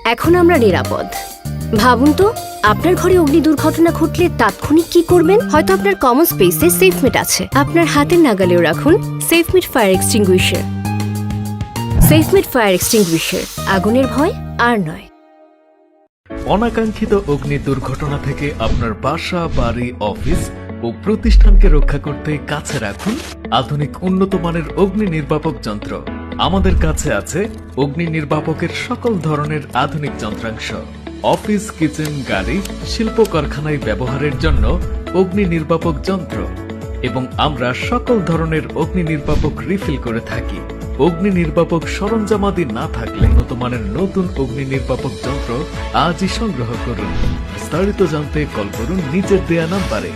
এখন আমরা নিরাপদ। ভাবুন তো, আপনার ঘরে অগ্নি দুর্ঘটনা ঘটলে তাৎক্ষণিক কি করবেন? হয়তো আপনার কমন স্পেসে সেফমেট আছে, আপনার হাতের নাগালেও রাখুন সেফমেট ফায়ার এক্সটিংগুইশার। সেফমেট ফায়ার এক্সটিংগুইশার, আগুনের ভয় আর নয়। অনাকাঙ্ক্ষিত অগ্নি দুর্ঘটনা থেকে আপনার বাসা, বাড়ি, অফিস ও প্রতিষ্ঠানকে রক্ষা করতে কাছে রাখুন আধুনিক উন্নত মানের অগ্নি নির্বাপক যন্ত্র। আমাদের কাছে আছে অগ্নি নির্বাপকের সকল ধরনের আধুনিক যন্ত্রাংশ। অফিস, কিচেন, গাড়ি, শিল্প কারখানায় ব্যবহারের জন্য অগ্নি নির্বাপক যন্ত্র এবং আমরা সকল ধরনের অগ্নি নির্বাপক রিফিল করে থাকি। অগ্নি নির্বাপক সরঞ্জামাদি না থাকলে উন্নত মানের নতুন অগ্নি নির্বাপক যন্ত্র আজই সংগ্রহ করুন। বিস্তারিত জানতে কল করুন নিচের দেয়া নাম্বারে।